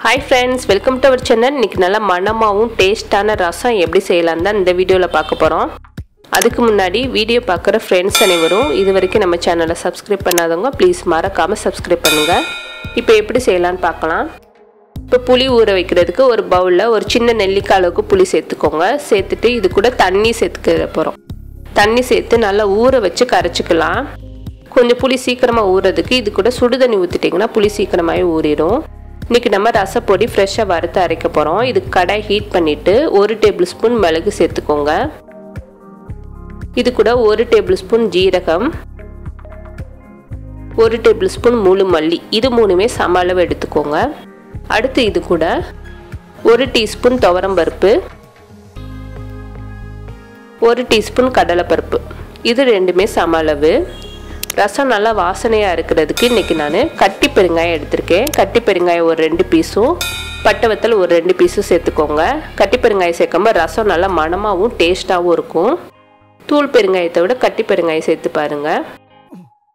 Hi friends, welcome to our channel. இன்னைக்கு நல்ல மணமாவும் டேஸ்டான ரசம் எப்படி செய்யலாம் தான் இந்த வீடியோல பார்க்க போறோம். அதுக்கு முன்னாடி வீடியோ பார்க்குற फ्रेंड्स அனைவரும் இதுவரைக்கும் நம்ம சேனலை சப்ஸ்கிரைப் பண்ணாதவங்க ப்ளீஸ் மறக்காம சப்ஸ்கிரைப் பண்ணுங்க. இப்போ எப்படி செய்யலாம்னு பார்க்கலாம். இப்போ புளி ஊற வைக்கிறதுக்கு ஒரு பவுல்ல ஒரு சின்ன நெல்லிக்காய் அளவுக்கு புளி சேர்த்துக்கோங்க. சேர்த்துட்டு இது கூட தண்ணி சேர்த்துக்க போறோம். தண்ணி சேர்த்து நல்லா ஊற வச்சு கரைச்சிக்கலாம். கொஞ்சம் புளி சீக்கிரமா ஊறதுக்கு இது கூட சுடு தண்ணி ஊத்திட்டீங்கன்னா புளி சீக்கிரமாவே ஊறிடும். இன்னைக்கு நம்ம ரசப்பொடி ஃப்ரெஷ்ஷா வறுத்து அரைக்க போறோம். இது கடாய் ஹீட் பண்ணிட்டு 1 டேபிள்ஸ்பூன் மிளகு சேர்த்துக்கோங்க. இது கூட 1 டேபிள்ஸ்பூன் ஜீரகம், 1 டேபிள்ஸ்பூன் முழு மல்லி, இது மூணுமே சம அளவு எடுத்துக்கோங்க. அடுத்து இது கூட 1 டீஸ்பூன் துவரம் பருப்பு, 1 டீஸ்பூன் கடலைப்பருப்பு, இது ரெண்டுமே சம அளவு. ரசம் நல்லா வாசனையாக இருக்கிறதுக்கு இன்றைக்கி நான் கட்டி பெருங்காயம் எடுத்திருக்கேன். கட்டி பெருங்காயம் ஒரு 2 பீஸும், பட்டை வத்தல் ஒரு 2 பீஸும் சேர்த்துக்கோங்க. கட்டி பெருங்காயம் சேர்க்கும்போது ரசம் நல்லா மணமாகவும் டேஸ்ட்டாகவும் இருக்கும். தூள் பெருங்காயத்தை விட கட்டி பெருங்காயம் சேர்த்து பாருங்கள்.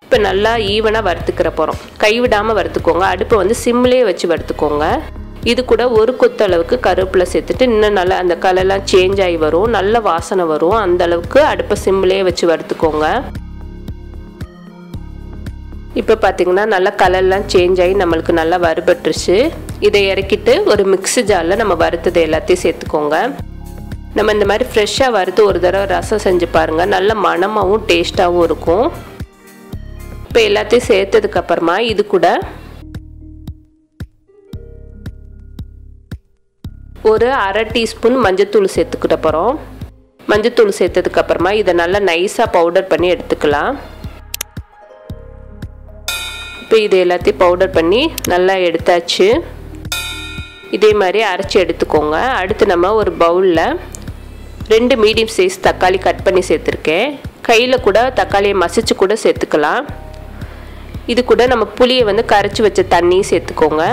இப்போ நல்லா ஈவனாக வறுத்துக்கிற போகிறோம். கைவிடாமல் வறுத்துக்கோங்க. அடுப்பை வந்து சிம்லேயே வச்சு வறுத்துக்கோங்க. இது கூட ஒரு கொத்தளவுக்கு கருவேப்பிலை சேர்த்துட்டு இன்னும் நல்லா அந்த கலர்லாம் சேஞ்ச் ஆகி வரும், நல்ல வாசனை வரும். அந்தளவுக்கு அடுப்பை சிம்லேயே வச்சு வறுத்துக்கோங்க. இப்போ பார்த்தீங்கன்னா நல்லா கலர்லாம் சேஞ்ச் ஆகி நம்மளுக்கு நல்லா வறுபட்டுருச்சு. இதை இறக்கிட்டு ஒரு மிக்ஸி ஜாரில் நம்ம வறுத்தது எல்லாத்தையும் சேர்த்துக்கோங்க. நம்ம இந்த மாதிரி ஃப்ரெஷ்ஷாக வறுத்து ஒரு தடவை ரசம் செஞ்சு பாருங்கள், நல்ல மணமாகவும் டேஸ்ட்டாகவும் இருக்கும். இப்போ எல்லாத்தையும் சேர்த்ததுக்கப்புறமா இது கூட ஒரு 1/2 டீஸ்பூன் மஞ்சத்தூள் சேர்த்துக்கிட்ட போகிறோம். மஞ்சத்தூள் சேர்த்ததுக்கப்புறமா இதை நல்லா நைஸாக பவுடர் பண்ணி எடுத்துக்கலாம். இப்போ இது எல்லாத்தையும் பவுடர் பண்ணி நல்லா எடுத்தாச்சு. இதே மாதிரி அரைச்சி எடுத்துக்கோங்க. அடுத்து நம்ம ஒரு பவுலில் 2 மீடியம் சைஸ் தக்காளி கட் பண்ணி சேர்த்துருக்கேன். கையில் கூட தக்காளியை மசிச்சு கூட சேர்த்துக்கலாம். இது கூட நம்ம புளியை வந்து கரைச்சி வச்ச தண்ணி சேர்த்துக்கோங்க.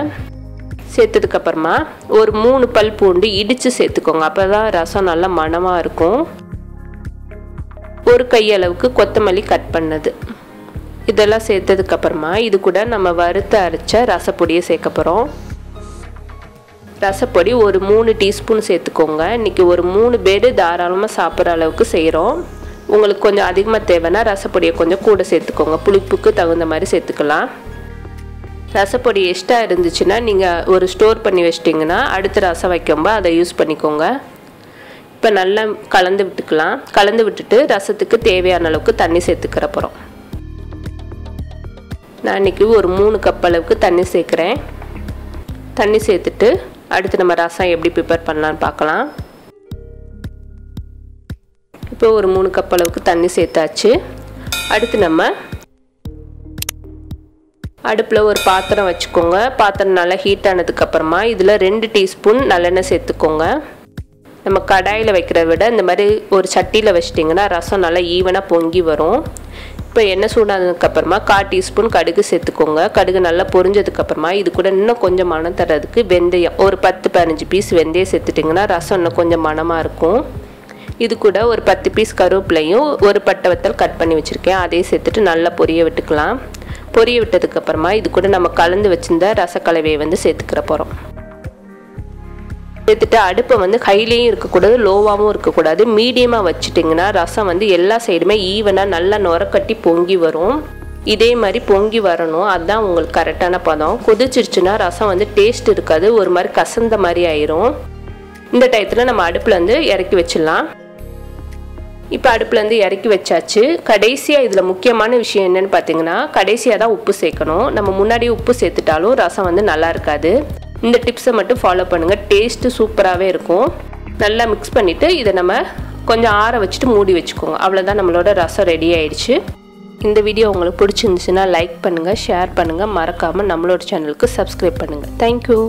சேர்த்ததுக்கப்புறமா ஒரு 3 பல் பூண்டு இடித்து சேர்த்துக்கோங்க. அப்போ தான் ரசம் நல்லா மணமாக இருக்கும். ஒரு கையளவுக்கு கொத்தமல்லி கட் பண்ணது, இதெல்லாம் சேர்த்ததுக்கப்புறமா இது கூட நம்ம வறுத்து அரைச்ச ரசப்பொடியை சேர்க்க போகிறோம். ரசப்பொடி ஒரு 3 டீஸ்பூன் சேர்த்துக்கோங்க. இன்றைக்கி ஒரு 3 பேர் தாராளமாக சாப்பிட்ற அளவுக்கு செய்கிறோம். உங்களுக்கு கொஞ்சம் அதிகமாக தேவைன்னா ரசப்பொடியை கொஞ்சம் கூட சேர்த்துக்கோங்க. புளிப்புக்கு தகுந்த மாதிரி சேர்த்துக்கலாம். ரசப்பொடி எக்ஸ்ட்ரா இருந்துச்சுன்னா நீங்கள் ஒரு ஸ்டோர் பண்ணி வச்சிட்டிங்கன்னா அடுத்த ரசம் வைக்கும்போது அதை யூஸ் பண்ணிக்கோங்க. இப்போ நல்லா கலந்து விட்டுக்கலாம். கலந்து விட்டுட்டு ரசத்துக்கு தேவையான அளவுக்கு தண்ணி சேர்த்துக்கிற போகிறோம். நான் இன்றைக்கி ஒரு 3 கப் அளவுக்கு தண்ணி சேர்க்குறேன். தண்ணி சேர்த்துட்டு அடுத்து நம்ம ரசம் எப்படி ப்ரிப்பேர் பண்ணலான்னு பார்க்கலாம். இப்போ ஒரு 3 கப் அளவுக்கு தண்ணி சேர்த்தாச்சு. அடுத்து நம்ம அடுப்பில் ஒரு பாத்திரம் வச்சுக்கோங்க. பாத்திரம் நல்லா ஹீட் ஆனதுக்கப்புறமா இதில் 2 டீஸ்பூன் நல்லெண்ணெய் சேர்த்துக்கோங்க. நம்ம கடாயில் வைக்கிறத விட இந்த மாதிரி ஒரு சட்டியில் வச்சிட்டிங்கன்னா ரசம் நல்லா ஈவனாக பொங்கி வரும். இப்போ எண்ணெய் சூடானதுக்கப்புறமா 1/4 டீஸ்பூன் கடுகு சேர்த்துக்கோங்க. கடுகு நல்லா பொரிஞ்சதுக்கப்புறமா இது கூட இன்னும் கொஞ்சம் மணம் தரதுக்கு வெந்தயம் ஒரு 10-15 பீஸ் வெந்தயம் சேர்த்துட்டிங்கன்னா ரசம் இன்னும் கொஞ்சம் மணமாக இருக்கும். இது கூட ஒரு 10 பீஸ் கருவேப்பிலையும் ஒரு பட்டை வத்தல் கட் பண்ணி வச்சுருக்கேன், அதையும் சேர்த்துட்டு நல்லா பொரிய விட்டுக்கலாம். பொரிய விட்டதுக்கப்புறமா இது கூட நம்ம கலந்து வச்சுருந்த ரசக்கலவையை வந்து சேர்த்துக்கிற போகிறோம். சேர்த்துட்டு அடுப்பை வந்து ஹைலேயும் இருக்கக்கூடாது, லோவாகவும் இருக்கக்கூடாது, மீடியமாக வச்சுட்டிங்கன்னா ரசம் வந்து எல்லா சைடுமே ஈவனாக நல்லா நுரக்கட்டி பொங்கி வரும். இதே மாதிரி பொங்கி வரணும், அதுதான் உங்களுக்கு கரெக்டான பதம். கொதிச்சிருச்சுன்னா ரசம் வந்து டேஸ்ட் இருக்காது, ஒரு மாதிரி கசந்த மாதிரி ஆயிரும். இந்த டயத்தில் நம்ம அடுப்புலேருந்து இறக்கி வச்சிடலாம். இப்போ அடுப்புலேருந்து இறக்கி வச்சாச்சு. கடைசியாக இதில் முக்கியமான விஷயம் என்னென்னு பார்த்தீங்கன்னா கடைசியாக தான் உப்பு சேர்க்கணும். நம்ம முன்னாடியே உப்பு சேர்த்துட்டாலும் ரசம் வந்து நல்லா இருக்காது. இந்த டிப்ஸை மட்டும் ஃபாலோ பண்ணுங்கள், டேஸ்ட்டு சூப்பராகவே இருக்கும். நல்லா மிக்ஸ் பண்ணிவிட்டு இதை நம்ம கொஞ்சம் ஆற வச்சுட்டு மூடி வச்சுக்கோங்க. அவ்வளோதான், நம்மளோட ரசம் ரெடி ஆயிடுச்சு. இந்த வீடியோ உங்களுக்கு பிடிச்சிருந்துச்சுன்னா லைக் பண்ணுங்கள், ஷேர் பண்ணுங்கள், மறக்காமல் நம்மளோட சேனலுக்கு சப்ஸ்கிரைப் பண்ணுங்கள். தேங்க்யூ.